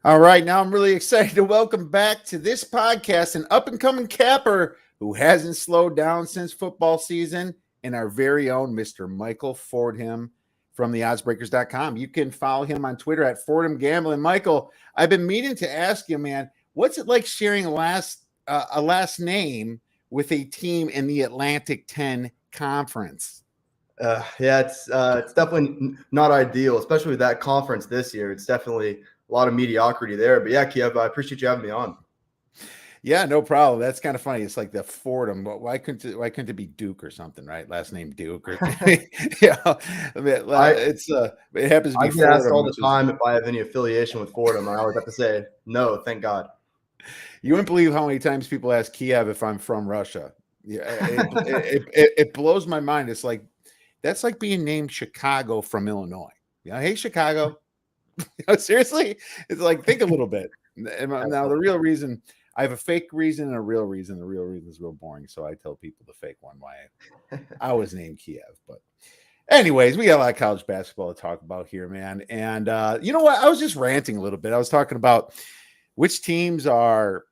All right, now I'm really excited to welcome back to this podcast an up-and-coming capper who hasn't slowed down since football season, and our very own Mr. Michael Fordham from the oddsbreakers.com. You can follow him on Twitter at Fordham Gambling. Michael, I've been meaning to ask you, man, what's it like sharing a last name with a team in the Atlantic 10 Conference? It's definitely not ideal, especially with that conference this year. It's definitely a lot of mediocrity there. But yeah, Kiev, I appreciate you having me on. Yeah, no problem. That's kind of funny. It's like the Fordham, but why couldn't it be Duke or something, right? Last name Duke or yeah. I mean, it happens to I be get asked Fordham, all the which is time if I have any affiliation with Fordham. I always have to say no, thank God. you wouldn't believe how many times people ask Kiev if I'm from Russia. Yeah, it blows my mind. It's like that's like being named Chicago from Illinois. Hey Chicago. Seriously, it's like think a little bit. Now the real reason. I have a fake reason and a real reason. The real reason is real boring, so I tell people the fake one why I was named Kiev. But anyways, we got a lot of college basketball to talk about here, man. And you know what? I was just ranting a little bit. I was talking about which teams are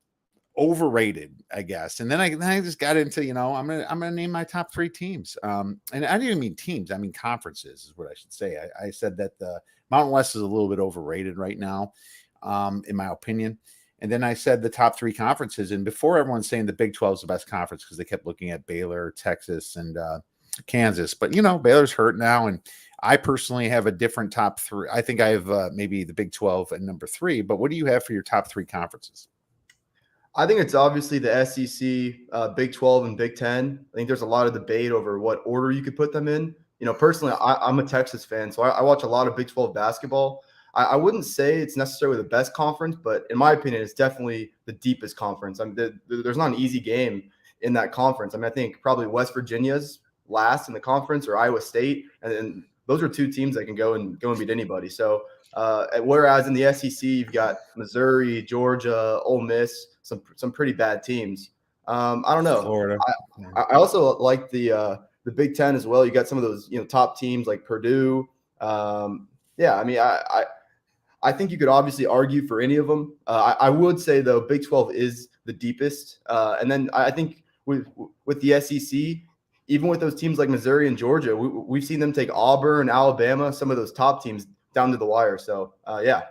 overrated, I guess. And then I just got into, I'm gonna name my top three teams. And I didn't even mean teams, I mean conferences is what I should say. I said that the Mountain West is a little bit overrated right now, in my opinion. And then I said the top three conferences. And before everyone's saying the Big 12 is the best conference because they kept looking at Baylor, Texas, and Kansas. But, Baylor's hurt now. And I personally have a different top three. I think I have maybe the Big 12 at number three. But what do you have for your top three conferences? I think it's obviously the SEC, Big 12, and Big 10. I think there's a lot of debate over what order you could put them in. Personally, I'm a Texas fan, so I watch a lot of Big 12 basketball. I wouldn't say it's necessarily the best conference, but in my opinion, it's definitely the deepest conference. I mean, there's not an easy game in that conference. I mean, I think probably West Virginia's last in the conference, or Iowa State, and then those are two teams that can go and beat anybody. So, whereas in the SEC, you've got Missouri, Georgia, Ole Miss, some pretty bad teams. I don't know. Florida. I also like the Big Ten as well. You got some of those top teams like Purdue. I mean, I think you could obviously argue for any of them. I would say, though, Big 12 is the deepest. And then I think with the SEC, even with those teams like Missouri and Georgia, we've seen them take Auburn, Alabama, some of those top teams down to the wire. So, yeah.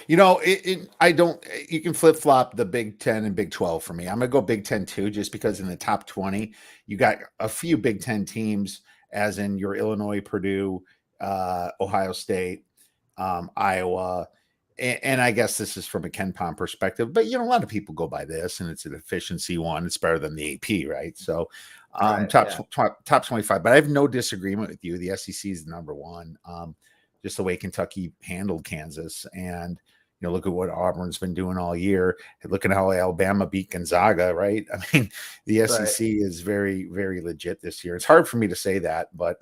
You can flip-flop the Big 10 and Big 12 for me. I'm going to go Big 10 too, just because in the top 20, you got a few Big 10 teams, as in your Illinois, Purdue, Ohio State, Iowa, and I guess this is from a Ken Pom perspective, but a lot of people go by this, and it's an efficiency one. It's better than the AP, right? So, top 25. But I have no disagreement with you. The SEC is the number one. Just the way Kentucky handled Kansas, and look at what Auburn's been doing all year. Look at how Alabama beat Gonzaga, right? I mean, the SEC is very, very legit this year. It's hard for me to say that, but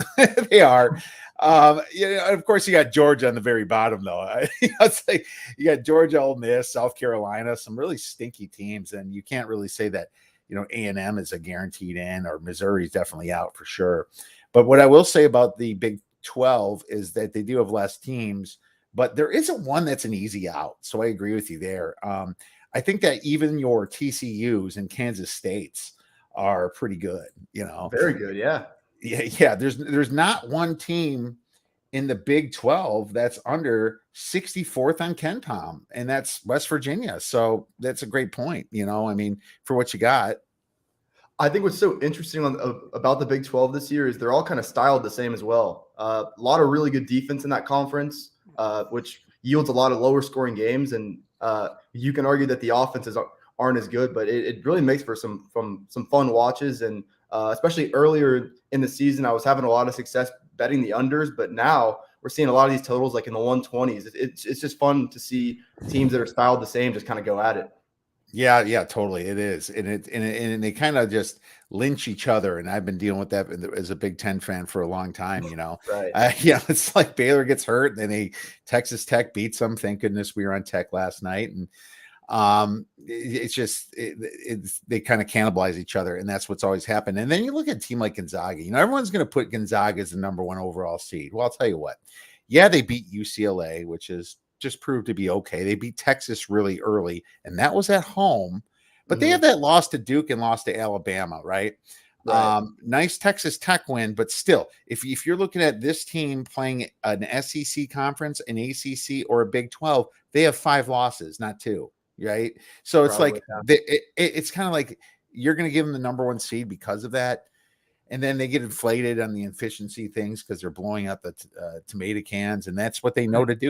they are. Of course, you got Georgia on the very bottom, though. It's like you got Georgia, Ole Miss, South Carolina, some really stinky teams, and you can't really say that A&M is a guaranteed in, or Missouri's definitely out for sure. But what I will say about the Big 12 is that they do have less teams, but there isn't one that's an easy out. So I agree with you there. I think that even your TCUs and Kansas States are pretty good, Very good. Yeah. Yeah. There's not one team in the Big 12 that's under 64th on Ken Pom, and that's West Virginia. So that's a great point. I mean, for what you got. I think what's so interesting about the Big 12 this year is they're all kind of styled the same as well. A lot of really good defense in that conference, which yields a lot of lower scoring games. And you can argue that the offenses aren't as good, but it really makes for some fun watches. And especially earlier in the season, I was having a lot of success betting the unders, but now we're seeing a lot of these totals like in the 120s. It's just fun to see teams that are styled the same just kind of go at it. Yeah, totally. It is. And they kind of just lynch each other. And I've been dealing with that as a Big Ten fan for a long time, Right. It's like Baylor gets hurt, and then Texas Tech beats them. Thank goodness we were on Tech last night. And it's just, they kind of cannibalize each other. And that's what's always happened. And then you look at a team like Gonzaga, everyone's going to put Gonzaga as the number one overall seed. Well, I'll tell you what. Yeah, they beat UCLA, which is just proved to be okay. They beat Texas really early, and that was at home. But they Mhm. have that loss to Duke and lost to Alabama, right? Right. Nice Texas Tech win, but still, if you're looking at this team playing an SEC conference, an ACC, or a Big 12, they have 5 losses, not 2, right? So it's Probably. like Yeah. it's kind of like you're going to give them the number 1 seed because of that, and then they get inflated on the efficiency things because they're blowing up the tomato cans, and that's what they know to do.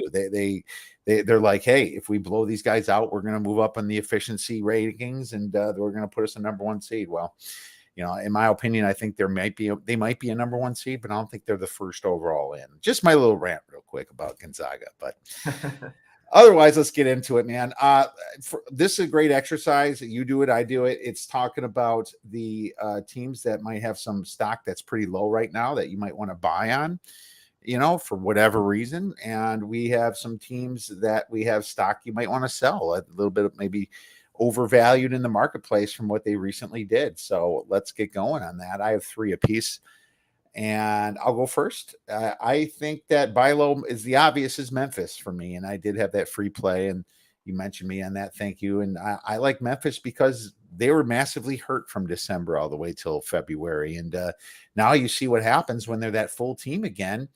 They're like, hey, if we blow these guys out, we're going to move up on the efficiency ratings, and we're going to put us a number 1 seed. Well, in my opinion, I think they might be a number 1 seed, but I don't think they're the first overall in. Just my little rant real quick about Gonzaga, but otherwise, let's get into it, man. This is a great exercise. You do it, I do it. It's talking about the teams that might have some stock that's pretty low right now that you might want to buy on, for whatever reason. And we have some teams that we have stock you might want to sell a little bit of maybe overvalued in the marketplace from what they recently did. So let's get going on that. I have 3 apiece, and I'll go first. I think that buy low is the obvious is Memphis for me, and I did have that free play, and you mentioned me on that. Thank you. And I like Memphis because they were massively hurt from December all the way till February, and now you see what happens when they're that full team again,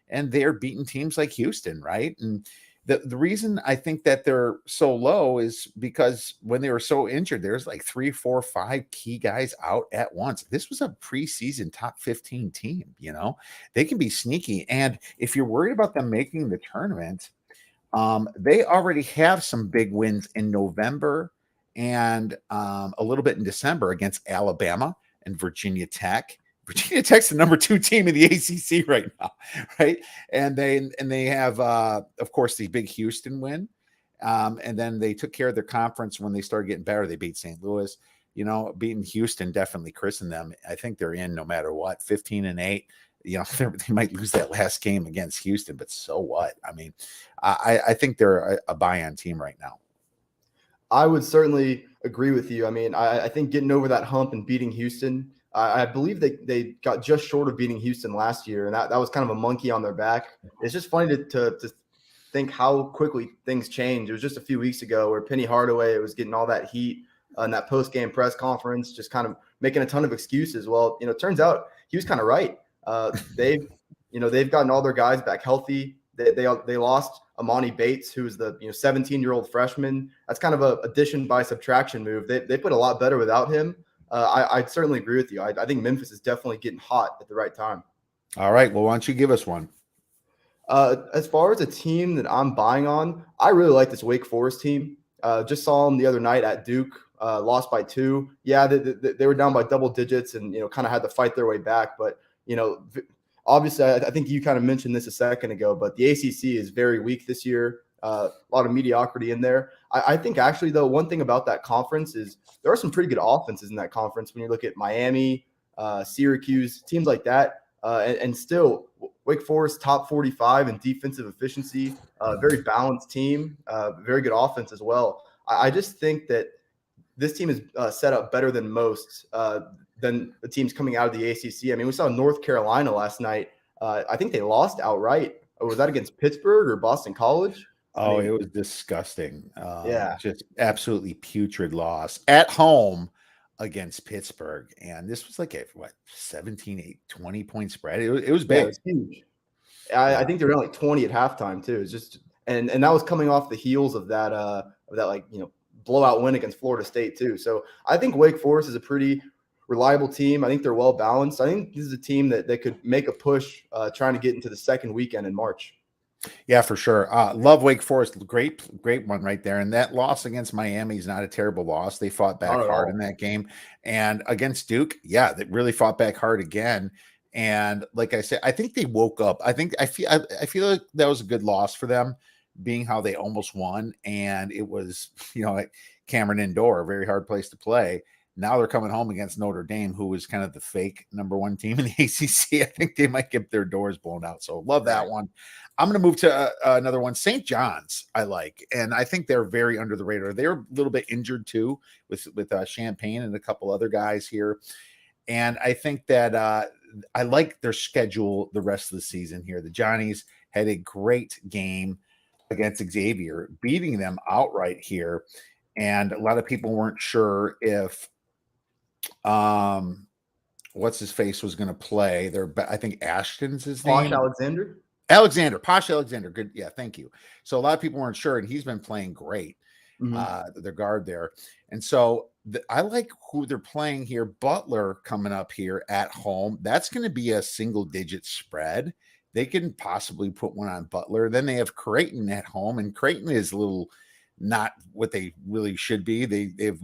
and they're beating teams like Houston, right? And the reason I think that they're so low is because when they were so injured, there's like 3, 4, 5 key guys out at once. This was a preseason top 15 team, they can be sneaky. And if you're worried about them making the tournament, they already have some big wins in November and a little bit in December against Alabama and Virginia Tech. Virginia Tech's the number 2 team in the ACC right now, right? And they have, of course, the big Houston win, and then they took care of their conference when they started getting better. They beat St. Louis. Beating Houston definitely christened them. I think they're in no matter what. 15-8. They might lose that last game against Houston, but so what? I mean, I think they're a buy-on team right now. I would certainly agree with you. I mean, I think getting over that hump and beating Houston, I believe they got just short of beating Houston last year, and that was kind of a monkey on their back. It's just funny to think how quickly things change. It was just a few weeks ago where Penny Hardaway was getting all that heat in that post-game press conference, just kind of making a ton of excuses. Well, it turns out he was kind of right. They've gotten all their guys back healthy. They lost Amani Bates, who's the 17-year-old freshman. That's kind of a addition by subtraction move. They put a lot better without him. I certainly agree with you. I think Memphis is definitely getting hot at the right time. All right. Well, why don't you give us one? As far as a team that I'm buying on, I really like this Wake Forest team. Just saw them the other night at Duke, lost by 2. Yeah, they were down by double digits and kind of had to fight their way back. But obviously, I think you kind of mentioned this a second ago, but the ACC is very weak this year. A lot of mediocrity in there. I think actually, though, one thing about that conference is there are some pretty good offenses in that conference when you look at Miami, Syracuse, teams like that. And still, Wake Forest top 45 in defensive efficiency, very balanced team, very good offense as well. I just think that this team is set up better than most than the teams coming out of the ACC. I mean, we saw North Carolina last night. I think they lost outright. Was that against Pittsburgh or Boston College? Oh, it was disgusting. Yeah. Just absolutely putrid loss at home against Pittsburgh. And this was like a 17-8, 20-point spread. It was big. Yeah, it was huge. I think they were down like 20 at halftime too. It's just and that was coming off the heels of that blowout win against Florida State too. So I think Wake Forest is a pretty reliable team. I think they're well balanced. I think this is a team that could make a push trying to get into the second weekend in March. Yeah, for sure. Love Wake Forest. Great one right there. And that loss against Miami is not a terrible loss. They fought back hard in that game. And against Duke, yeah, they really fought back hard again. And like I said, I think they woke up. I feel like that was a good loss for them, being how they almost won. And it was, like Cameron Indoor, a very hard place to play. Now they're coming home against Notre Dame, who was kind of the fake number 1 team in the ACC. I think they might get their doors blown out. So love that one. I'm going to move to another one. St. John's I like, and I think they're very under the radar. They're a little bit injured too with Champagne and a couple other guys here. And I think that I like their schedule the rest of the season here. The Johnnies had a great game against Xavier, beating them outright here. And a lot of people weren't sure if what's his face was going to play. I think Ashton's his Posh name. Alexander. Posh Alexander. Good. Yeah, thank you. So a lot of people weren't sure, and he's been playing great. The guard there. And so I like who they're playing here. Butler coming up here at home. That's going to be a single digit spread. They can possibly put one on Butler. Then they have Creighton at home, and Creighton is a little not what they really should be. They've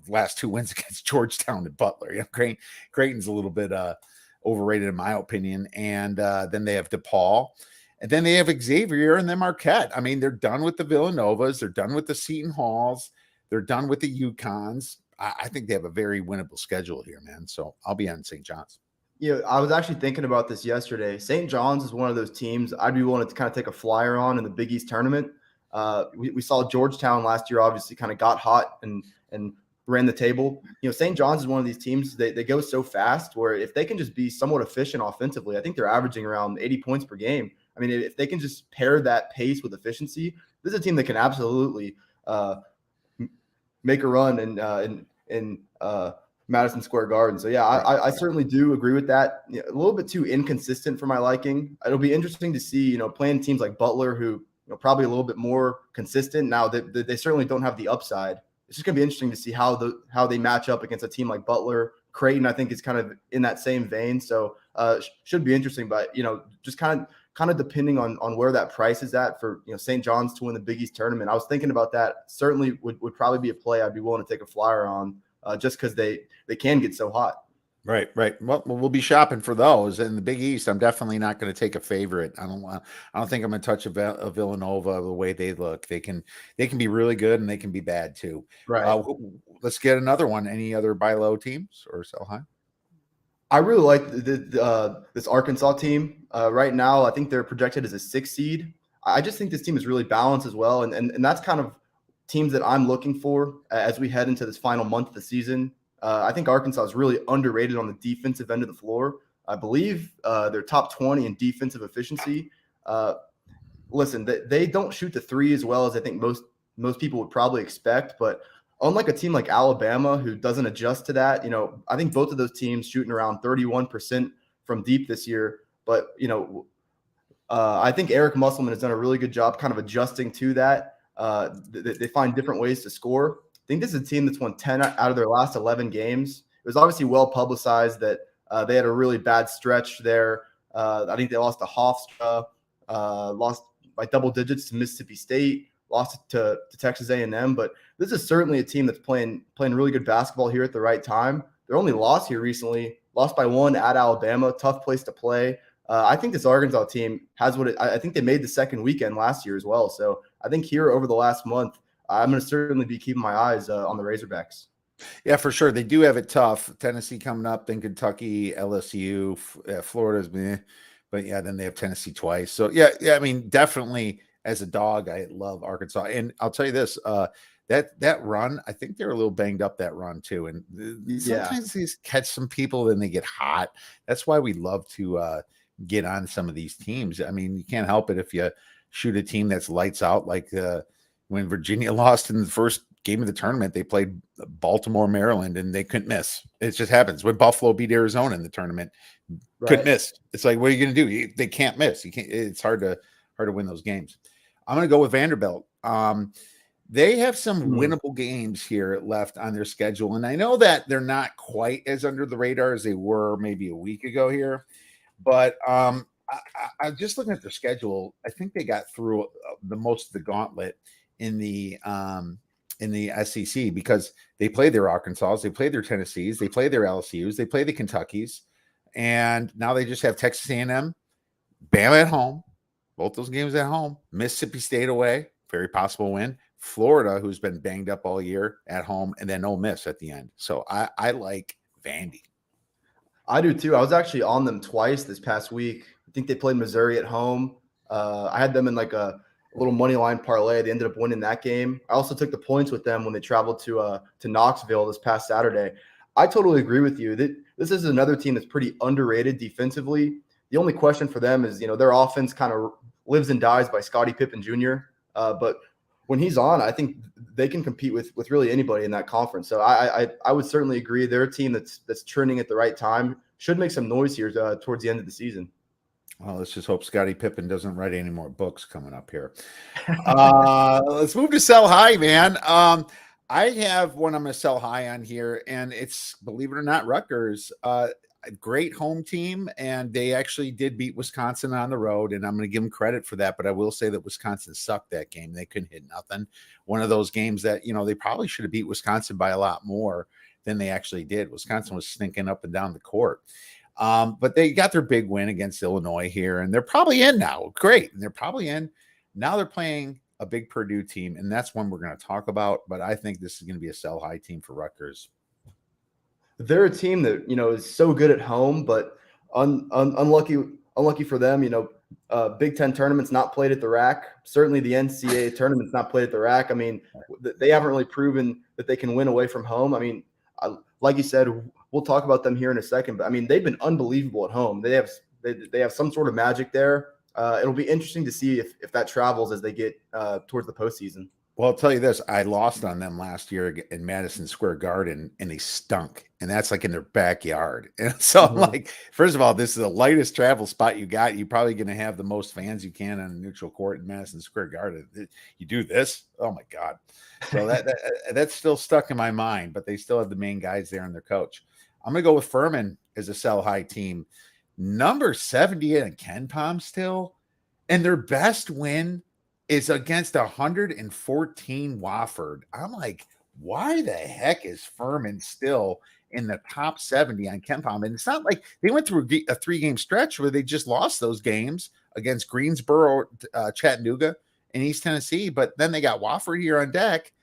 last 2 wins against Georgetown and Butler. Creighton's a little bit overrated in my opinion. And then they have DePaul. And then they have Xavier and then Marquette. I mean, they're done with the Villanovas. They're done with the Seton Halls. They're done with the UConns. I think they have a very winnable schedule here, man. So I'll be on St. John's. Yeah, I was actually thinking about this yesterday. St. John's is one of those teams I'd be willing to kind of take a flyer on in the Big East tournament. We saw Georgetown last year obviously kind of got hot and ran the table. St. John's is one of these teams, they go so fast where if they can just be somewhat efficient offensively, I think they're averaging around 80 points per game. I mean, if they can just pair that pace with efficiency, this is a team that can absolutely make a run in Madison Square Garden. So, yeah, I certainly do agree with that. A little bit too inconsistent for my liking. It'll be interesting to see, playing teams like Butler who probably a little bit more consistent. Now, they certainly don't have the upside. It's just going to be interesting to see how they match up against a team like Butler. Creighton, I think, is kind of in that same vein. So, should be interesting. But, just kind of depending on where that price is at for St. John's to win the Big East tournament. I was thinking about that. Certainly would probably be a play I'd be willing to take a flyer on just because they can get so hot. Right. Well, we'll be shopping for those in the Big East. I'm definitely not going to take a favorite. I don't think I'm going to touch a Villanova the way they look. They can be really good and they can be bad too. Right. Let's get another one. Any other buy low teams or sell high? I really like this Arkansas team right now. I think they're projected as a 6 seed. I just think this team is really balanced as well. And that's kind of teams that I'm looking for as we head into this final month of the season. I think Arkansas is really underrated on the defensive end of the floor. I believe they're top 20 in defensive efficiency. Listen, they don't shoot the three as well as I think most people would probably expect, but unlike a team like Alabama who doesn't adjust to that, I think both of those teams shooting around 31% from deep this year. But, I think Eric Musselman has done a really good job kind of adjusting to that. They find different ways to score. I think this is a team that's won 10 out of their last 11 games. It was obviously well publicized that they had a really bad stretch there. I think they lost to Hofstra, lost by double digits to Mississippi State, lost to Texas A&M. But this is certainly a team that's playing really good basketball here at the right time. Their only loss here recently, lost by 1 at Alabama, tough place to play. I think this Arkansas team has I think they made the second weekend last year as well. So I think here over the last month, I'm going to certainly be keeping my eyes on the Razorbacks. Yeah, for sure. They do have it tough. Tennessee coming up, then Kentucky, LSU, Florida's meh. But yeah, then they have Tennessee twice. So yeah, I mean, definitely as a dog, I love Arkansas. And I'll tell you this, that run, I think they're a little banged up that run too. And sometimes these catch some people, then they get hot. That's why we love to get on some of these teams. I mean, you can't help it if you shoot a team that's lights out, like when Virginia lost in the first game of the tournament, they played Baltimore, Maryland, and they couldn't miss. It just happens. When Buffalo beat Arizona in the tournament, couldn't miss. It's like, what are you going to do? They can't miss. You can't. It's hard to win those games. I'm going to go with Vanderbilt. They have some winnable games here left on their schedule, and I know that they're not quite as under the radar as they were maybe a week ago here, but I'm just looking at their schedule. I think they got through the most of the gauntlet in the SEC because they play their Arkansas, they play their Tennessees, they play their LSUs, they play the Kentuckys, and now they just have Texas A&M, Bama at home, both those games at home, Mississippi State away, very possible win, Florida, who's been banged up all year, at home, and then Ole Miss at the end. So I like Vandy. I do too. I was actually on them twice this past week. I think they played Missouri at home. I had them in like a little money line parlay. They ended up winning that game. I also took the points with them when they traveled to Knoxville this past Saturday. I totally agree with you. This is another team that's pretty underrated defensively. The only question for them is, their offense kind of lives and dies by Scottie Pippen Jr. But when he's on, I think they can compete with really anybody in that conference. So I would certainly agree. They're a team that's trending at the right time. Should make some noise here towards the end of the season. Well, let's just hope Scottie Pippen doesn't write any more books coming up here. Let's move to sell high, man. I have one I'm going to sell high on here, and it's, believe it or not, Rutgers. A great home team, and they actually did beat Wisconsin on the road, and I'm going to give them credit for that, but I will say that Wisconsin sucked that game. They couldn't hit nothing. One of those games that, they probably should have beat Wisconsin by a lot more than they actually did. Wisconsin was sneaking up and down the court. But they got their big win against Illinois here, and they're probably in now. Great. And they're probably in. Now they're playing a big Purdue team, and that's one we're going to talk about. But I think this is going to be a sell high team for Rutgers. They're a team that, is so good at home, but unlucky for them, Big Ten tournaments not played at the rack. Certainly the NCAA tournaments not played at the rack. I mean, they haven't really proven that they can win away from home. I mean, like you said, we'll talk about them here in a second, but I mean, they've been unbelievable at home. They have some sort of magic there. It'll be interesting to see if that travels as they get towards the postseason. Well, I'll tell you this. I lost on them last year in Madison Square Garden, and they stunk. And that's like in their backyard. And so I'm like, first of all, this is the lightest travel spot you got. You're probably going to have the most fans you can on a neutral court in Madison Square Garden. You do this? Oh, my God. So that's still stuck in my mind, but they still have the main guys there and their coach. I'm going to go with Furman as a sell high team. Number 70 in KenPom still. And their best win is against 114 Wofford. I'm like, why the heck is Furman still in the top 70 on KenPom? And it's not like they went through a 3-game stretch where they just lost those games against Greensboro, Chattanooga, and East Tennessee. But then they got Wofford here on deck.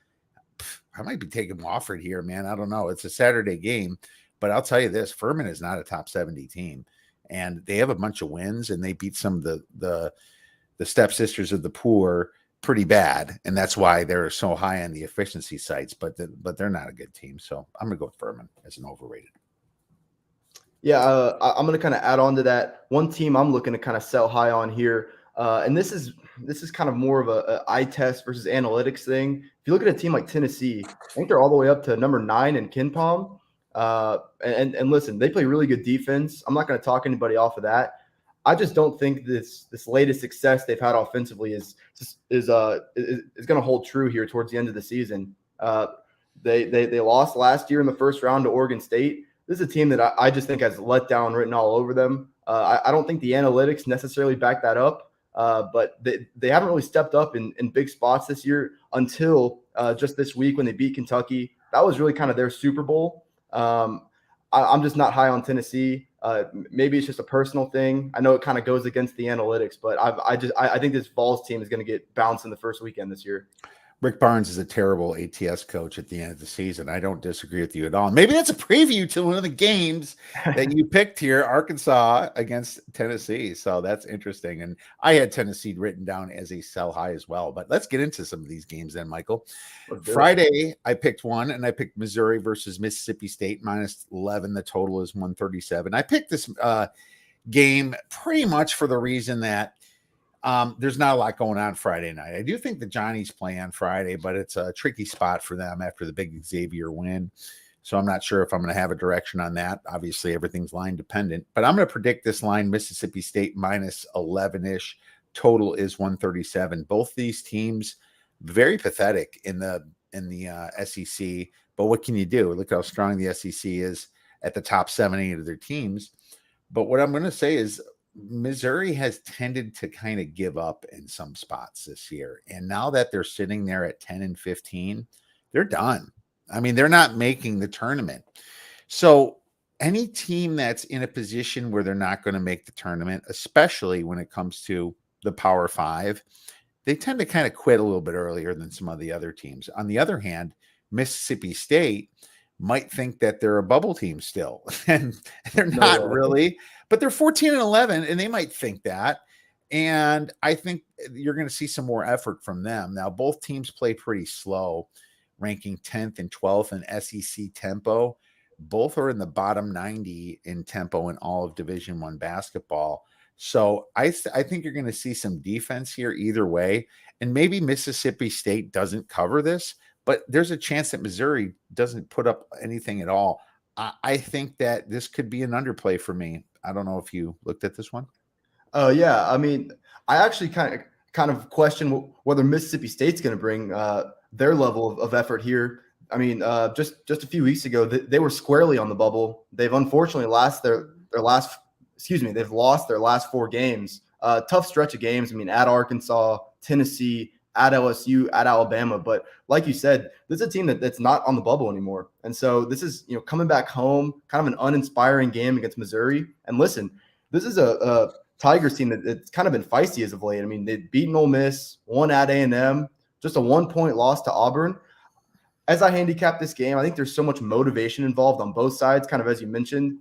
I might be taking Wofford here, man. I don't know. It's a Saturday game. But I'll tell you this, Furman is not a top 70 team. And they have a bunch of wins, and they beat some of the stepsisters of the poor pretty bad, and that's why they're so high on the efficiency sites. But they're not a good team, so I'm gonna go with Furman as an overrated. Yeah, I'm gonna kind of add on to that. One team I'm looking to kind of sell high on here, and this is kind of more of a eye test versus analytics thing. If you look at a team like Tennessee, I think they're all the way up to number 9 in KenPom. And listen, they play really good defense. I'm not going to talk anybody off of that. I just don't think this latest success they've had offensively is going to hold true here towards the end of the season. They lost last year in the first round to Oregon State. This is a team that I just think has let down written all over them. I don't think the analytics necessarily back that up, but they haven't really stepped up in big spots this year until just this week when they beat Kentucky. That was really kind of their Super Bowl. I'm just not high on Tennessee. Maybe it's just a personal thing. I know it kind of goes against the analytics, but I think this Vols team is going to get bounced in the first weekend this year. Rick Barnes is a terrible ATS coach at the end of the season. I don't disagree with you at all. Maybe that's a preview to one of the games that you picked here, Arkansas against Tennessee. So that's interesting. And I had Tennessee written down as a sell high as well. But let's get into some of these games then, Michael. Friday, I picked one, and I picked Missouri versus Mississippi State -11. The total is 137. I picked this game pretty much for the reason that there's not a lot going on Friday night. I do think the Johnnies play on Friday, but it's a tricky spot for them after the big Xavier win. So I'm not sure if I'm going to have a direction on that. Obviously, everything's line dependent, but I'm going to predict this line Mississippi State -11-ish. Total is 137. Both these teams very pathetic in the SEC, but what can you do? Look how strong the SEC is at the top 70 of their teams. But what I'm going to say is Missouri has tended to kind of give up in some spots this year. And now that they're sitting there at 10-15, they're done. I mean, they're not making the tournament. So any team that's in a position where they're not going to make the tournament, especially when it comes to the Power Five, they tend to kind of quit a little bit earlier than some of the other teams. On the other hand, Mississippi State might think that they're a bubble team still, and they're not really, but they're 14-11, and they might think that. And I think you're going to see some more effort from them. Now, both teams play pretty slow, ranking 10th and 12th in SEC tempo. Both are in the bottom 90 in tempo in all of Division I basketball. So I think you're going to see some defense here either way. And maybe Mississippi State doesn't cover this, but there's a chance that Missouri doesn't put up anything at all. I think that this could be an underplay for me. I don't know if you looked at this one. Yeah. I mean, I actually kind of question whether Mississippi State's going to bring their level of effort here. I mean, just a few weeks ago, they were squarely on the bubble. They've unfortunately they've lost their last 4 games. Tough stretch of games. I mean, at Arkansas, Tennessee, at LSU, at Alabama. But like you said, this is a team that's not on the bubble anymore. And so this is, coming back home, kind of an uninspiring game against Missouri. And listen, this is a Tigers team that's kind of been feisty as of late. I mean, they've beaten Ole Miss, won at A&M, just a 1-point loss to Auburn. As I handicap this game, I think there's so much motivation involved on both sides, kind of as you mentioned.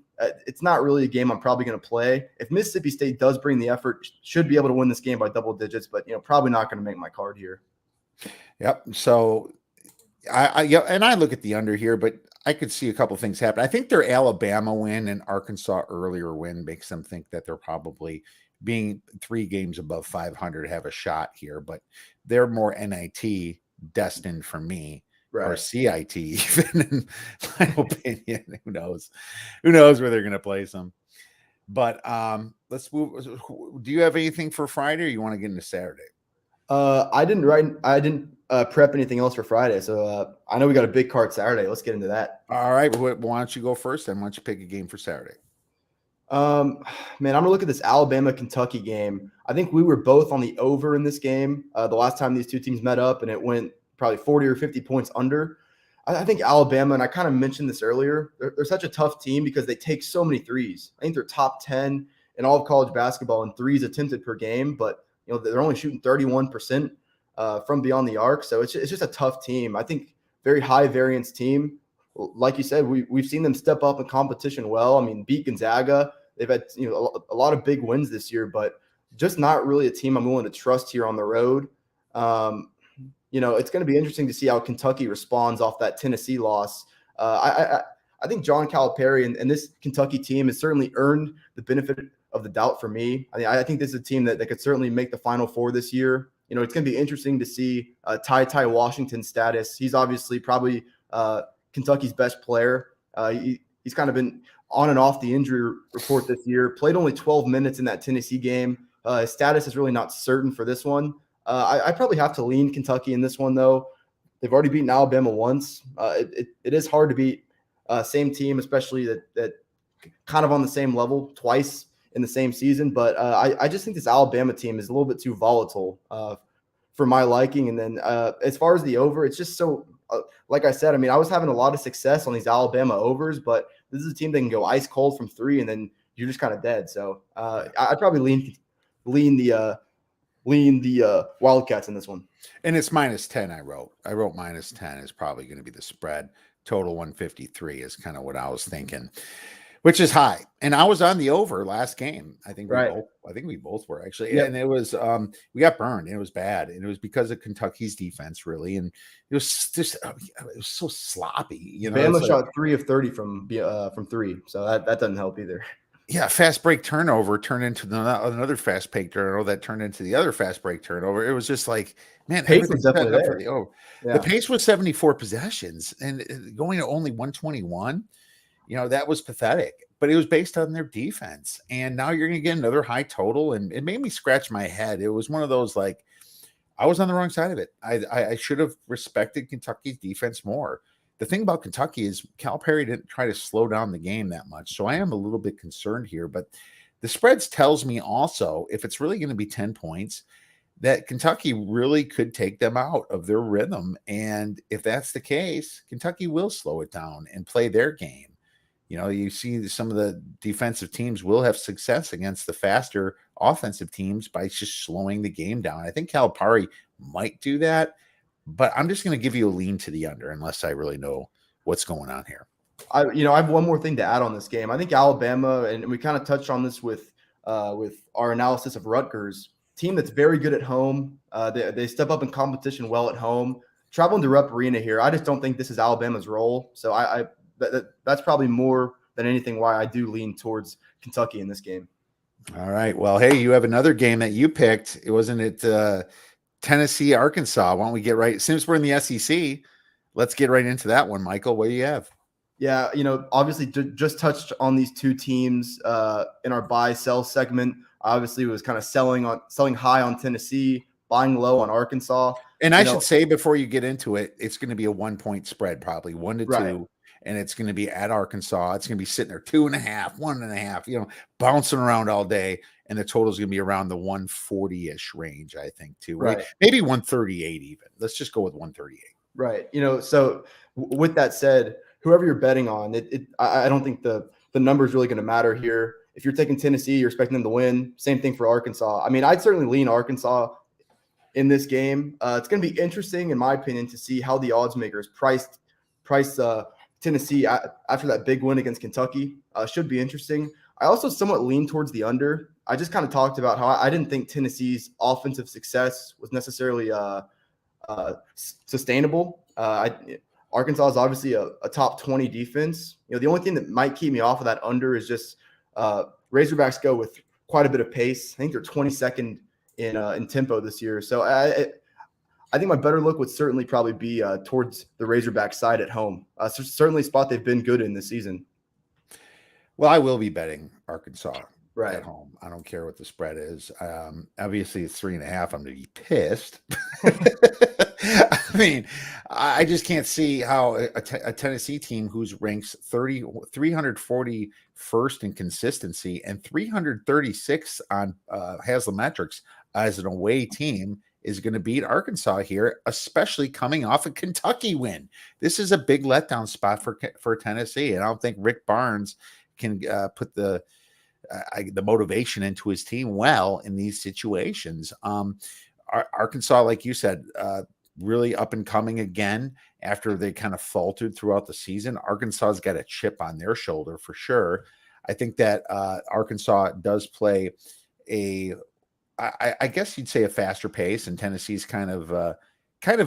It's not really a game I'm probably going to play. If Mississippi State does bring the effort, should be able to win this game by double digits, but probably not going to make my card here. Yep. So I look at the under here, but I could see a couple things happen. I think their Alabama win and Arkansas earlier win makes them think that they're probably, being 3 games above 500, have a shot here, but they're more NIT destined for me. Right. Or CIT, even in my opinion. Who knows? Who knows where they're going to place them? But let's move. Do you have anything for Friday, or you want to get into Saturday? I didn't prep anything else for Friday, so I know we got a big card Saturday. Let's get into that. All right. Why don't you go first? Then why don't you pick a game for Saturday? Man, I'm gonna look at this Alabama-Kentucky game. I think we were both on the over in this game the last time these two teams met up, and it went probably 40 or 50 points under. I think Alabama, and I kind of mentioned this earlier, they're such a tough team because they take so many threes. I think they're top 10 in all of college basketball in threes attempted per game, but they're only shooting 31% from beyond the arc. So it's just a tough team. I think very high variance team. Like you said, we've seen them step up in competition well. I mean, beat Gonzaga. They've had a lot of big wins this year, but just not really a team I'm willing to trust here on the road. It's going to be interesting to see how Kentucky responds off that Tennessee loss. I think John Calipari and this Kentucky team has certainly earned the benefit of the doubt for me. I think this is a team that could certainly make the Final Four this year. It's going to be interesting to see Ty Washington's status. He's obviously probably Kentucky's best player. He's kind of been on and off the injury report this year. Played only 12 minutes in that Tennessee game. His status is really not certain for this one. I probably have to lean Kentucky in this one, though. They've already beaten Alabama once. It is hard to beat same team, especially that kind of on the same level twice in the same season. But I just think this Alabama team is a little bit too volatile for my liking. And then as far as the over, it's just so like I said, I mean, I was having a lot of success on these Alabama overs, but this is a team that can go ice cold from 3, and then you're just kind of dead. So I'd probably lean the Wildcats in this one. And it's -10. I wrote -10 is probably going to be the spread. Total 153 is kind of what I was thinking, which is high. And I was on the over last game. I think we both were actually. Yep. And it was we got burned. And it was bad, and it was because of Kentucky's defense, really. And it was just it was so sloppy. Bama shot 3 of 30 from 3, so that doesn't help either. Yeah, fast break turnover turned into another fast break turnover that turned into the other fast break turnover. It was just like, man, pace was definitely there. The pace was 74 possessions, and going to only 121. That was pathetic. But it was based on their defense, and now you're going to get another high total, and it made me scratch my head. It was one of those like, I was on the wrong side of it. I should have respected Kentucky's defense more. The thing about Kentucky is Calipari didn't try to slow down the game that much. So I am a little bit concerned here, but the spreads tells me also, if it's really going to be 10 points, that Kentucky really could take them out of their rhythm. And if that's the case, Kentucky will slow it down and play their game. You see some of the defensive teams will have success against the faster offensive teams by just slowing the game down. I think Calipari might do that. But I'm just going to give you a lean to the under unless I really know what's going on here. I have one more thing to add on this game. I think Alabama, and we kind of touched on this with our analysis of Rutgers, team that's very good at home. They step up in competition well at home. Traveling to Rupp Arena here, I just don't think this is Alabama's role. So that's probably more than anything why I do lean towards Kentucky in this game. All right. Well, hey, you have another game that you picked. It wasn't it Tennessee, Arkansas. Why don't we get right? Since we're in the SEC, let's get right into that one, Michael. What do you have? Yeah, obviously just touched on these two teams in our buy sell segment. Obviously, it was kind of selling high on Tennessee, buying low on Arkansas. And I should say before you get into it, it's going to be a 1-point spread, probably 1-2, Right. and it's going to be at Arkansas. It's going to be sitting there 2.5, 1.5, bouncing around all day, and the total is going to be around the 140-ish range, I think, too. Right. Maybe 138 even. Let's just go with 138. Right. So with that said, whoever you're betting on, I don't think the number is really going to matter here. If you're taking Tennessee, you're expecting them to win. Same thing for Arkansas. I mean, I'd certainly lean Arkansas in this game. It's going to be interesting, in my opinion, to see how the odds makers price Tennessee after that big win against Kentucky. Should be interesting. I also somewhat lean towards the under. I just kind of talked about how I didn't think Tennessee's offensive success was necessarily sustainable. Arkansas is obviously a top 20 defense. The only thing that might keep me off of that under is just Razorbacks go with quite a bit of pace. I think they're 22nd in tempo this year. So I think my better look would certainly probably be towards the Razorback side at home. Certainly a spot they've been good in this season. Well, I will be betting Arkansas Right. at home. I don't care what the spread is. Obviously, it's 3.5. I'm going to be pissed. I mean, I just can't see how a Tennessee team who's ranks 341st in consistency and 336 on Haslametrics as an away team is going to beat Arkansas here, especially coming off a Kentucky win. This is a big letdown spot for Tennessee, and I don't think Rick Barnes can put the motivation into his team well in these situations. Arkansas, like you said, really up and coming again after they kind of faltered throughout the season. Arkansas's got a chip on their shoulder for sure. I think that Arkansas does play I guess you'd say a faster pace, and Tennessee's kind of in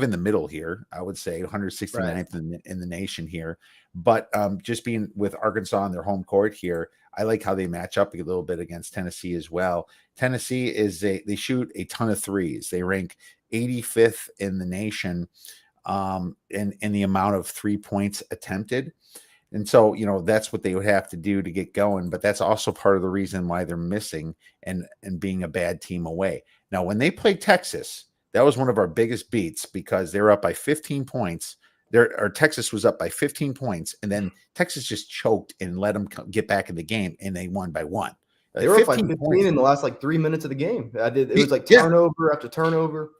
the middle here. I would say 169th right. in the nation here, but just being with Arkansas on their home court here, I like how they match up a little bit against Tennessee as well. Tennessee they shoot a ton of threes. They rank 85th in the nation in the amount of 3 points attempted. And so, that's what they would have to do to get going. But that's also part of the reason why they're missing and being a bad team away. Now, when they played Texas, that was one of our biggest beats because they were up by 15 points. Texas was up by 15 points, and then Texas just choked and let them get back in the game, and they won by 1. They were up by 15 in the last 3 minutes of the game. It was turnover after turnover.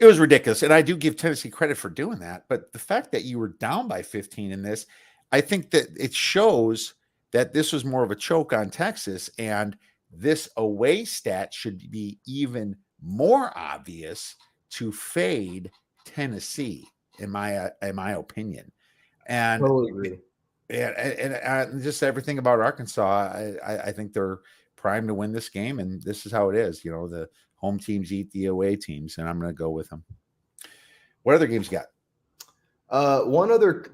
It was ridiculous, and I do give Tennessee credit for doing that. But the fact that you were down by 15 in this, I think that it shows that this was more of a choke on Texas, and this away stat should be even more obvious to fade Tennessee, in my opinion. And totally agree. And just everything about Arkansas, I think they're primed to win this game, and this is how it is. The home teams eat the away teams, and I'm going to go with them. What other games you got? One other.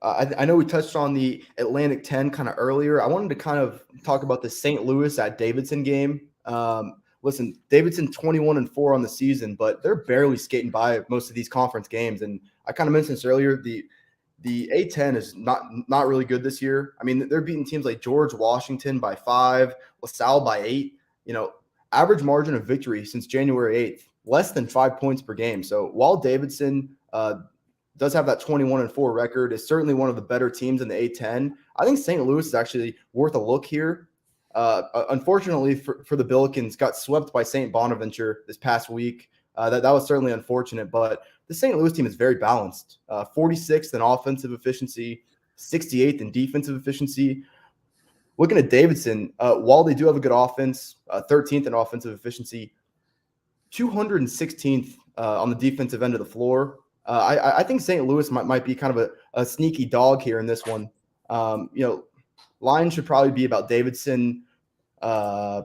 I know we touched on the Atlantic 10 kind of earlier. I wanted to kind of talk about the St. Louis at Davidson game. Listen, Davidson 21-4 on the season, but they're barely skating by most of these conference games. And I kind of mentioned this earlier. The A10 is not really good this year. I mean, they're beating teams like George Washington by 5, LaSalle by 8. Average margin of victory since January 8th, less than 5 points per game. So while Davidson does have that 21-4 record, is certainly one of the better teams in the A10. I think St. Louis is actually worth a look here. Unfortunately for the Billikens, got swept by St. Bonaventure this past week. That was certainly unfortunate, but the St. Louis team is very balanced. 46th in offensive efficiency, 68th in defensive efficiency. Looking at Davidson, while they do have a good offense, 13th in offensive efficiency, 216th on the defensive end of the floor. I think St. Louis might be kind of a sneaky dog here in this one. Line should probably be about Davidson. I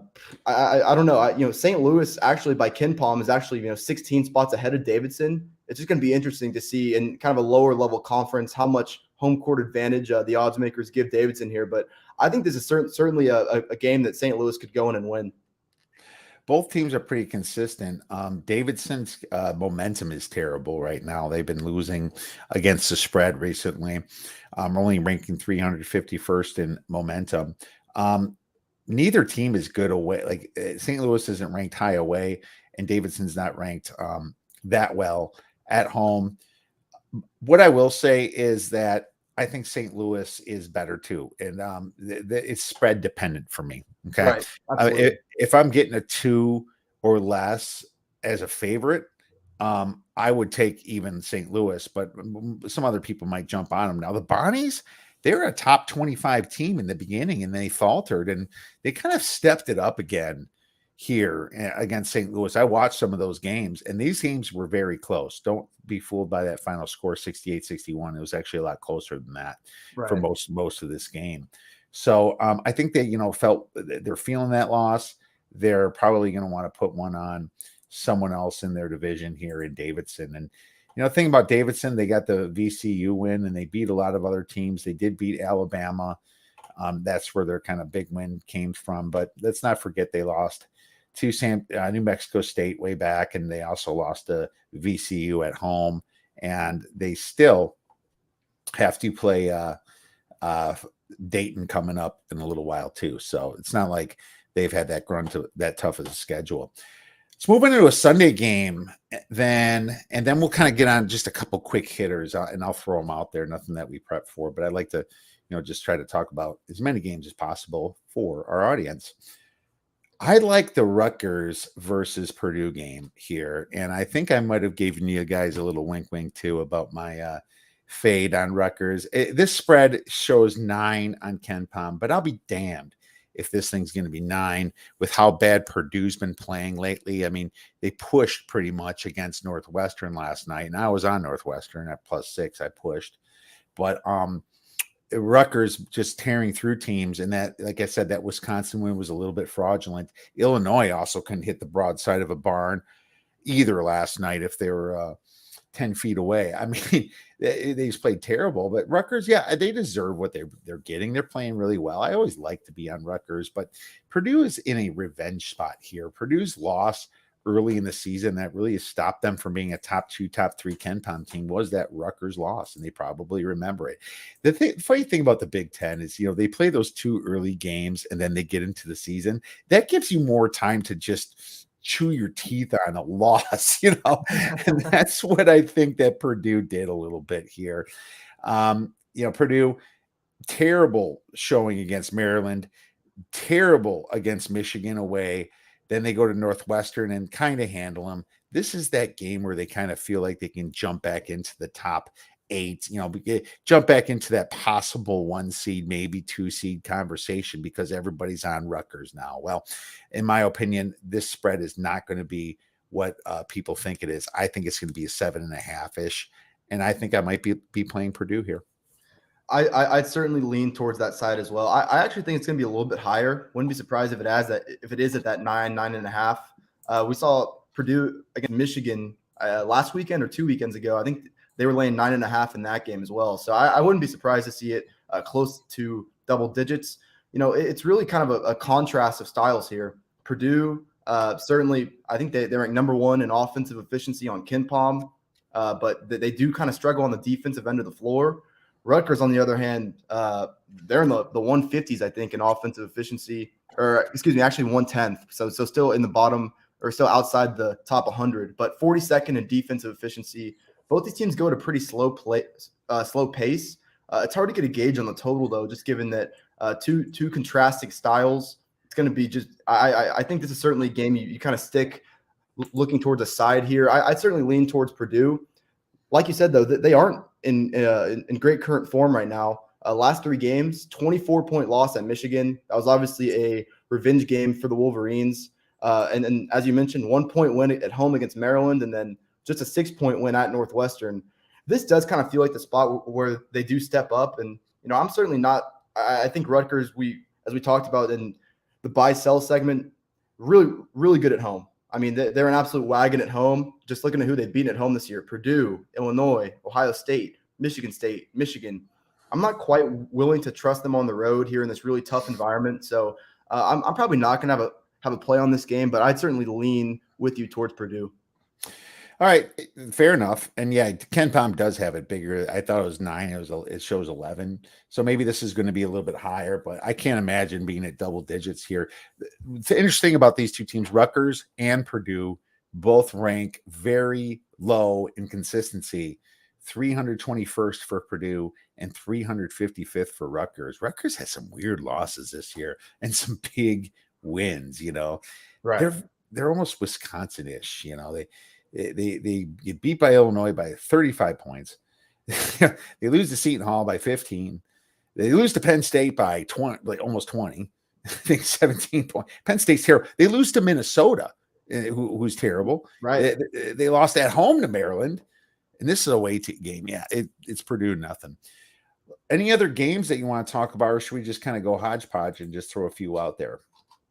don't know. St. Louis actually by KenPom is actually 16 spots ahead of Davidson it's just going to be interesting to see in kind of a lower level conference how much home court advantage the odds makers give Davidson here. But I think this is certainly a game that St. Louis could go in and win. Both teams are pretty consistent. Davidson's momentum is terrible right now. They've been losing against the spread recently. Only ranking 351st in momentum. Neither team is good away. Like St. Louis isn't ranked high away, and Davidson's not ranked that well at home. What I will say is that I think St. Louis is better too, and it's spread dependent for me. Okay, Right. Absolutely. If I'm getting a 2 or less as a favorite, I would take even St. Louis, but some other people might jump on them. Now the Bonnies, they were a top 25 team in the beginning, and they faltered, and they kind of stepped it up again here against St. Louis. I watched some of those games, and these games were very close. Don't be fooled by that final score, 68-61. It was actually a lot closer than that for most of this game. So I think they, felt they're feeling that loss. They're probably going to want to put one on someone else in their division here in Davidson. And, the thing about Davidson, they got the VCU win, and they beat a lot of other teams. They did beat Alabama. That's where their kind of big win came from. But let's not forget they lost to New Mexico State way back, and they also lost to VCU at home, and they still have to play Dayton coming up in a little while too. So it's not like they've had that tough of a schedule. Let's move into a Sunday game, and then we'll kind of get on just a couple quick hitters, and I'll throw them out there. Nothing that we prep for, but I'd like to, just try to talk about as many games as possible for our audience. I like the Rutgers versus Purdue game here, and I think I might have given you guys a little wink too about my fade on Rutgers. This spread shows 9 on KenPom, but I'll be damned if this thing's going to be 9 with how bad Purdue's been playing lately. I mean, they pushed pretty much against Northwestern last night, and I was on Northwestern at +6. I pushed, but Rutgers just tearing through teams, and that, like I said, that Wisconsin win was a little bit fraudulent. Illinois also couldn't hit the broadside of a barn either last night if they were 10 feet away. I mean, they just played terrible, but Rutgers, yeah, they deserve what they're getting. They're playing really well. I always like to be on Rutgers, but Purdue is in a revenge spot here. Purdue's loss early in the season that really has stopped them from being a top 2, top 3 KenPom team was that Rutgers loss, and they probably remember it. The funny thing about the Big Ten is, they play those 2 early games, and then they get into the season. That gives you more time to just chew your teeth on a loss, and that's what I think that Purdue did a little bit here. Purdue, terrible showing against Maryland, terrible against Michigan away. Then they go to Northwestern and kind of handle them. This is that game where they kind of feel like they can jump back into the top 8, jump back into that possible 1 seed, maybe 2 seed conversation because everybody's on Rutgers now. Well, in my opinion, this spread is not going to be what people think it is. I think it's going to be a 7.5-ish, and I think I might be playing Purdue here. I'd certainly lean towards that side as well. I actually think it's going to be a little bit higher. Wouldn't be surprised if it is at that 9.5. We saw Purdue against Michigan last weekend or 2 weekends ago. I think they were laying 9.5 in that game as well. So I wouldn't be surprised to see it close to double digits. It's really kind of a contrast of styles here. Purdue, certainly, I think they're ranked number 1 in offensive efficiency on KenPom, but they do kind of struggle on the defensive end of the floor. Rutgers, on the other hand, they're in the 150s, I think, in offensive efficiency, or excuse me, actually 110th. So still in the bottom, or still outside the top 100, but 42nd in defensive efficiency. Both these teams go at a pretty slow pace. It's hard to get a gauge on the total, though, just given that two contrasting styles. It's going to be just I think this is certainly a game you kind of stick looking towards a side here. I'd certainly lean towards Purdue. Like you said, though, they aren't in great current form right now. Last 3 games, 24-point loss at Michigan. That was obviously a revenge game for the Wolverines. And as you mentioned, 1-point win at home against Maryland, and then just a 6-point win at Northwestern. This does kind of feel like the spot where they do step up. And, I'm certainly not – I think Rutgers, as we talked about in the buy-sell segment, really, really good at home. I mean, they're an absolute wagon at home. Just looking at who they've beaten at home this year: Purdue, Illinois, Ohio State, Michigan. I'm not quite willing to trust them on the road here in this really tough environment. So I'm probably not going to have a play on this game, but I'd certainly lean with you towards Purdue. All right, fair enough. And yeah, Ken Palm does have it bigger. I thought it was 9. It shows 11. So maybe this is going to be a little bit higher, but I can't imagine being at double digits here. The interesting about these two teams, Rutgers and Purdue, both rank very low in consistency. 321st for Purdue and 355th for Rutgers. Rutgers has some weird losses this year and some big wins. Right. They're almost Wisconsin-ish. They get beat by Illinois by 35 points. They lose to Seton Hall by 15. They lose to Penn State by 20, like almost 20. I think 17 points. Penn State's terrible. They lose to Minnesota, who's terrible. Right. They lost at home to Maryland, and this is a away game. Yeah, it's Purdue nothing. Any other games that you want to talk about, or should we just kind of go hodgepodge and just throw a few out there?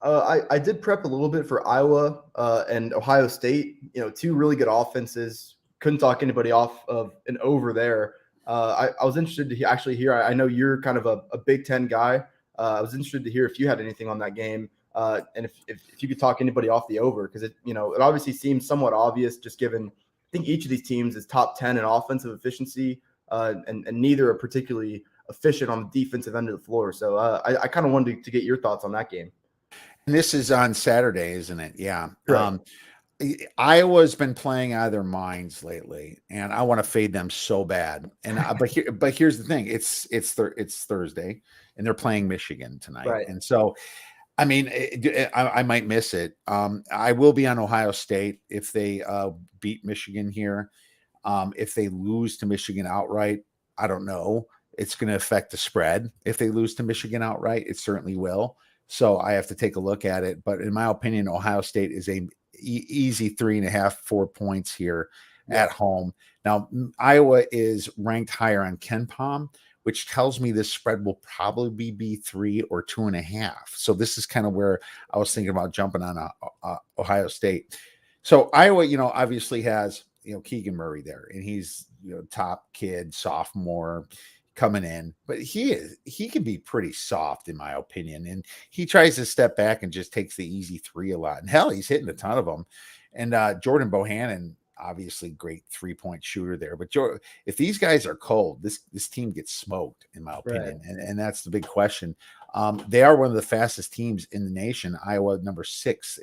I did prep a little bit for Iowa and Ohio State. Two really good offenses. Couldn't talk anybody off of an over there. I was interested to actually hear. I know you're kind of a Big Ten guy. I was interested to hear if you had anything on that game, and if you could talk anybody off the over, because it obviously seems somewhat obvious, just given I think each of these teams is top 10 in offensive efficiency, and neither are particularly efficient on the defensive end of the floor. So I kind of wanted to get your thoughts on that game. And this is on Saturday, isn't it? Yeah. Right. Iowa's been playing out of their minds lately, and I want to fade them so bad. And but here's the thing: it's Thursday, and they're playing Michigan tonight, Right. and so I mean, I might miss it. I will be on Ohio State if they beat Michigan here. If they lose to Michigan outright, I don't know. It's going to affect the spread. If they lose to Michigan outright, it certainly will. So I have to take a look at it. But in my opinion, Ohio State is a easy 3.5, 4 points here at home. Now, Iowa is ranked higher on Ken Palm, which tells me this spread will probably be 3 or 2.5. So this is kind of where I was thinking about jumping on Ohio State. So Iowa, obviously has, Keegan Murray there, and he's, top kid, sophomore, coming in, but he can be pretty soft in my opinion, and he tries to step back and just takes the easy 3 a lot, and hell, he's hitting a ton of them. And Jordan Bohannon, obviously great 3-point shooter there, but if these guys are cold, this team gets smoked in my opinion. Right. And that's the big question. They are one of the fastest teams in the nation. Iowa number 6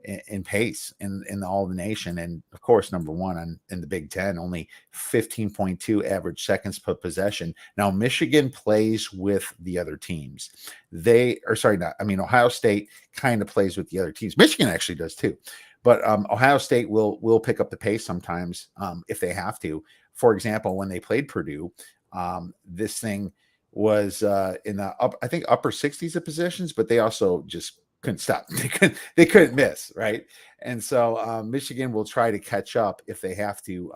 in pace in all the nation, and of course number 1 in the Big Ten, only 15.2 average seconds per possession. Now Michigan plays with the other teams. Ohio State kind of plays with the other teams. Michigan actually does too, but Ohio State will pick up the pace sometimes if they have to. For example, when they played Purdue, this thing was in the upper 60s of possessions, but they also just couldn't stop. They couldn't miss, right? And so Michigan will try to catch up if they have to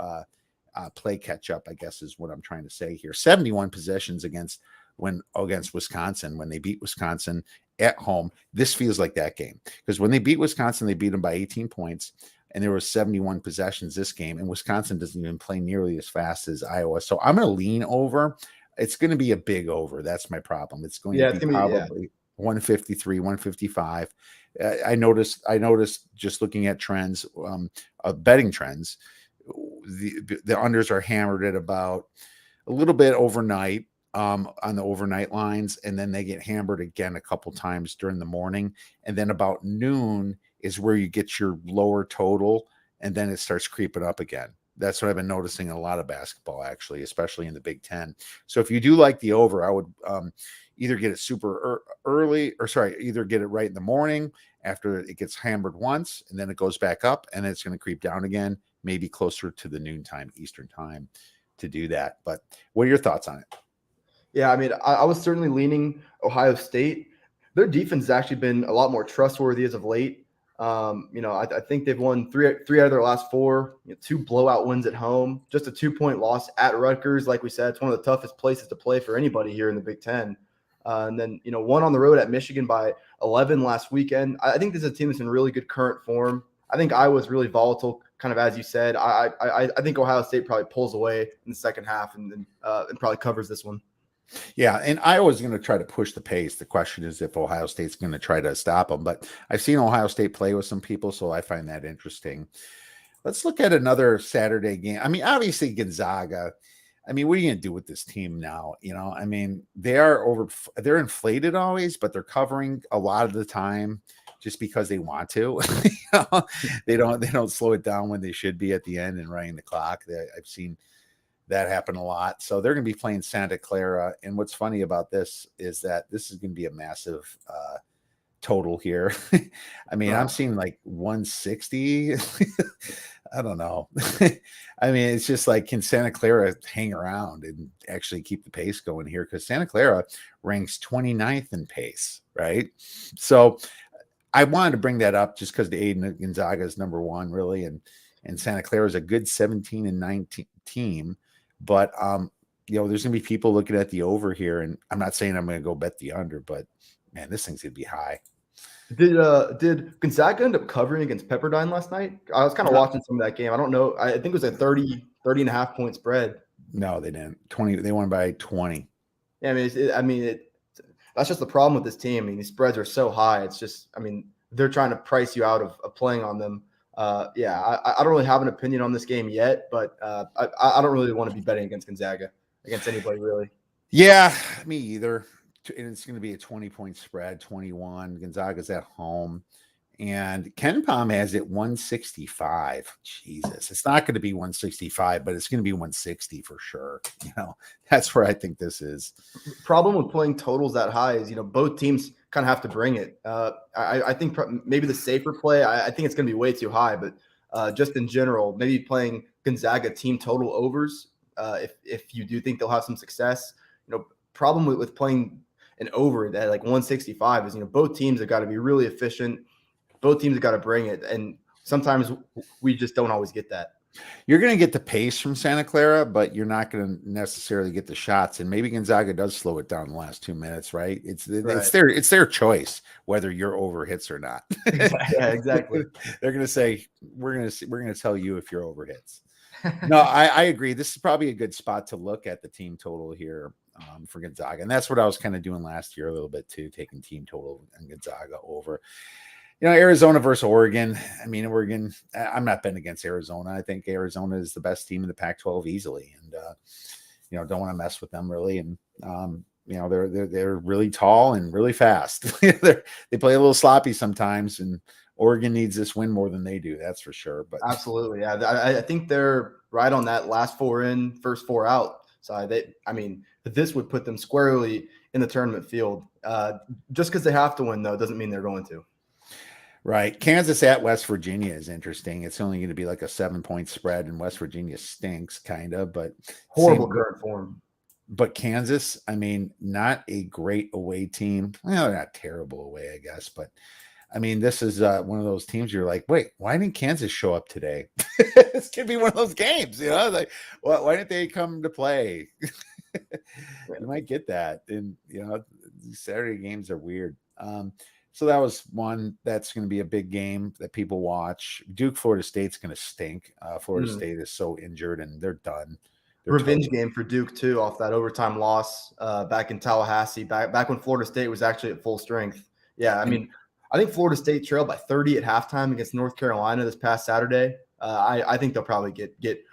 play catch up, I guess is what I'm trying to say here. 71 possessions against Wisconsin, when they beat Wisconsin at home. This feels like that game, because when they beat Wisconsin, they beat them by 18 points, and there were 71 possessions this game, and Wisconsin doesn't even play nearly as fast as Iowa. So I'm going to lean over. It's going to be a big over. That's my problem. It's going to be probably 153, 155. I noticed just looking at trends, betting trends, the unders are hammered at about a little bit overnight on the overnight lines, and then they get hammered again a couple times during the morning, and then about noon is where you get your lower total, and then it starts creeping up again. That's what I've been noticing in a lot of basketball, actually, especially in the Big Ten. So if you do like the over, I would either get it super early, either get it right in the morning after it gets hammered once, and then it goes back up, and then it's going to creep down again, maybe closer to the noontime Eastern time to do that. But what are your thoughts on it? Yeah, I mean, I was certainly leaning Ohio State. Their defense has actually been a lot more trustworthy as of late. I think they've won three out of their last 4, 2 blowout wins at home, just a 2-point loss at Rutgers. Like we said, it's one of the toughest places to play for anybody here in the Big Ten. And then, 1 on the road at Michigan by 11 last weekend. I think this is a team that's in really good current form. I think Iowa's really volatile, kind of as you said. I think Ohio State probably pulls away in the second half and probably covers this one. Yeah, and Iowa's going to try to push the pace. The question is if Ohio State's going to try to stop them. But I've seen Ohio State play with some people, so I find that interesting. Let's look at another Saturday game. I mean, obviously Gonzaga. I mean, what are you going to do with this team now? You know, I mean, they're inflated always, but they're covering a lot of the time just because they want to. They don't slow it down when they should be at the end and running the clock. I've seen that happen a lot. So they're going to be playing Santa Clara. And what's funny about this is that this is going to be a massive total here. I mean, I'm seeing like 160. I don't know. I mean, it's just like, can Santa Clara hang around and actually keep the pace going here? Because Santa Clara ranks 29th in pace, right? So I wanted to bring that up just because the Aiden Gonzaga is number one, really. And Santa Clara is a good 17-19 team. But, you know, there's going to be people looking at the over here. And I'm not saying I'm going to go bet the under, but, man, this thing's going to be high. Did Gonzaga end up covering against Pepperdine last night? I was kind of watching some of that game. I don't know. I think it was a 30 and a half point spread. No, they didn't. 20. They won by 20. Yeah, I mean, that's just the problem with this team. I mean, these spreads are so high. It's just, I mean, they're trying to price you out of playing on them. Yeah, I don't really have an opinion on this game yet, but I don't really want to be betting against Gonzaga, against anybody really. Yeah, me either. And it's going to be a 20-point spread, 21. Gonzaga's at home. And Ken Pom has it 165. Jesus. It's not going to be 165, but it's going to be 160 for sure. You know, that's where I think this is. Problem with playing totals that high is, you know, both teams kind of have to bring it. I think maybe the safer play, I think it's going to be way too high, but just in general, maybe playing Gonzaga team total overs, if you do think they'll have some success. You know, problem with playing an over at like 165 is, you know, both teams have got to be really efficient. Both teams have got to bring it. And sometimes we just don't always get that. You're going to get the pace from Santa Clara, but you're not going to necessarily get the shots. And maybe Gonzaga does slow it down in the last 2 minutes, right? It's their choice whether your over hits or not. Yeah, exactly. They're going to say, we're going to tell you if your over hits. No, I agree. This is probably a good spot to look at the team total here for Gonzaga. And that's what I was kind of doing last year a little bit too, taking team total and Gonzaga over. You know, Arizona versus Oregon. I mean, Oregon, I'm not betting against Arizona. I think Arizona is the best team in the Pac-12 easily. And, you know, don't want to mess with them really. And, you know, they're really tall and really fast. They play a little sloppy sometimes, and Oregon needs this win more than they do. That's for sure. But absolutely. Yeah. I think they're right on that last four in, first four out side. This would put them squarely in the tournament field. Just because they have to win, though, doesn't mean they're going to. Right. Kansas at West Virginia is interesting. It's only going to be like a 7-point spread, and West Virginia stinks kind of, but horrible current form. But Kansas, I mean, not a great away team. Well, not terrible away, I guess, but I mean, this is one of those teams you're like, wait, why didn't Kansas show up today? This could be one of those games, you know, like, well, why didn't they come to play? You might get that. And, you know, Saturday games are weird. So that was one that's going to be a big game that people watch. Duke, Florida State's going to stink. Florida State is so injured and they're done. Revenge game for Duke too, off that overtime loss back in Tallahassee, back when Florida State was actually at full strength. Yeah, I mean, I think Florida State trailed by 30 at halftime against North Carolina this past Saturday. I think they'll probably get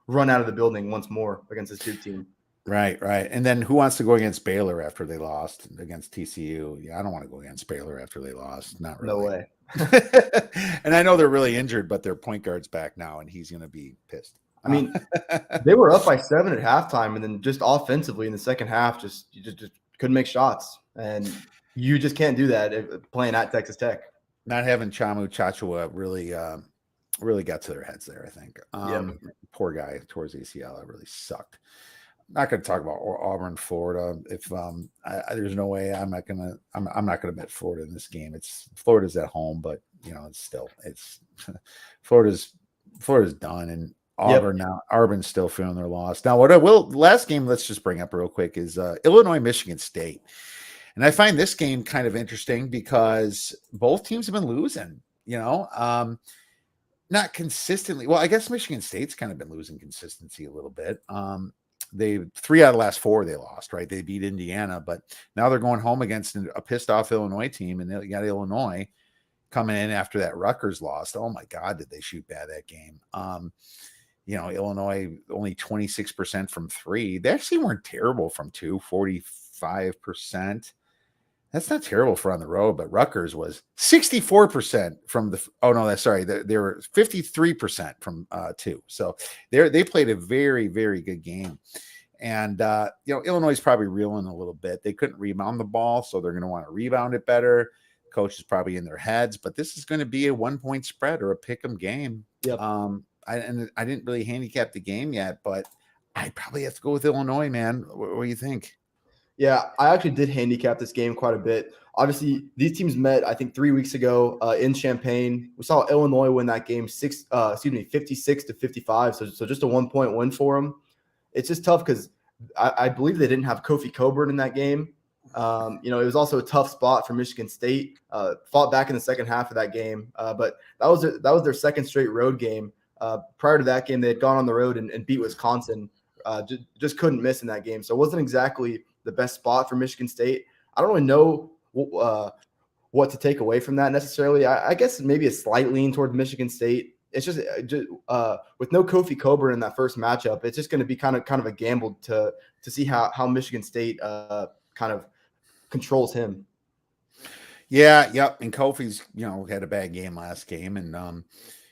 run out of the building once more against this Duke team. Right. And then who wants to go against Baylor after they lost against TCU? Yeah, I don't want to go against Baylor after they lost. Not really. No way. And I know they're really injured, but their point guard's back now, and he's going to be pissed. I mean, they were up by 7 at halftime, and then just offensively in the second half, you just couldn't make shots, and you just can't do that playing at Texas Tech. Not having Chamu Chachua really got to their heads there, I think. Poor guy towards ACL. It really sucked. Not going to talk about Auburn, Florida. If there's no way I'm not going to bet Florida in this game. Florida's at home, but you know, it's Florida's done, and Auburn now. Auburn's still feeling their loss. Now, last game, let's just bring up real quick is Illinois, Michigan State. And I find this game kind of interesting because both teams have been losing, you know. Not consistently. Well, I guess Michigan State's kind of been losing consistency a little bit. They 3 out of the last 4 they lost, right? They beat Indiana, but now they're going home against a pissed off Illinois team, and they got Illinois coming in after that Rutgers lost. Oh my God, did they shoot bad that game? Illinois only 26% from 3. They actually weren't terrible from 2, 45%. That's not terrible for on the road, but Rutgers was 64% from the. Oh no, that's sorry. They were 53% from 2. So they played a very, very good game. And Illinois is probably reeling a little bit. They couldn't rebound the ball, so they're going to want to rebound it better. Coach is probably in their heads, but this is going to be a 1-point spread or a pick 'em game. Yep. I didn't really handicap the game yet, but I probably have to go with Illinois, man. What do you think? Yeah, I actually did handicap this game quite a bit. Obviously, these teams met, I think, 3 weeks ago in Champaign. We saw Illinois win that game 56-55. So just a 1-point win for them. It's just tough because I believe they didn't have Kofi Coburn in that game. It was also a tough spot for Michigan State. Fought back in the second half of that game, but that was their second straight road game. Prior to that game, they had gone on the road and beat Wisconsin. Just couldn't miss in that game. So it wasn't exactly the best spot for Michigan State. I don't really know what to take away from that necessarily. I guess maybe a slight lean toward Michigan State. It's just with no Kofi Coburn in that first matchup, it's just going to be kind of a gamble to see how Michigan State kind of controls him. Yeah, yep. And Kofi's had a bad game last game, and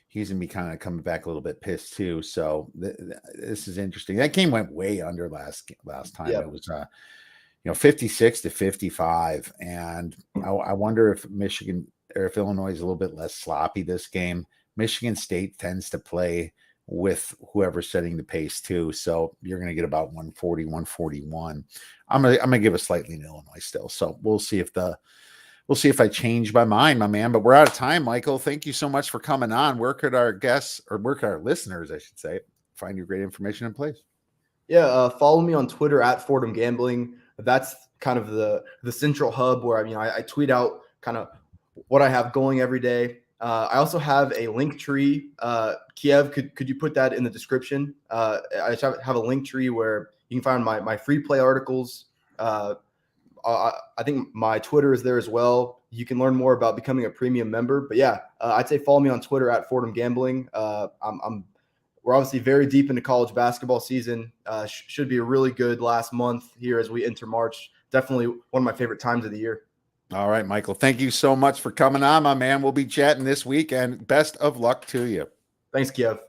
he's gonna be kind of coming back a little bit pissed too. So this is interesting. That game went way under last time. Yep. It was 56-55, and I wonder if Michigan or if Illinois is a little bit less sloppy this game. Michigan State tends to play with whoever's setting the pace too, so you're going to get about 140, 141. I'm gonna give a slightly in Illinois still. So we'll see if I change my mind, my man. But we're out of time, Michael. Thank you so much for coming on. Where could our guests, or where could our listeners, I should say, find your great information in place? Yeah, follow me on Twitter at Fordham Gambling. That's kind of the central hub where I tweet out kind of what I have going every day. I also have a link tree. Kiev, could you put that in the description? I have a link tree where you can find my free play articles. I think my Twitter is there as well. You can learn more about becoming a premium member. But yeah, I'd say follow me on Twitter at Fordham Gambling. We're obviously very deep into college basketball season. Should be a really good last month here as we enter March. Definitely one of my favorite times of the year. All right, Michael. Thank you so much for coming on, my man. We'll be chatting this week, and best of luck to you. Thanks, Kiev.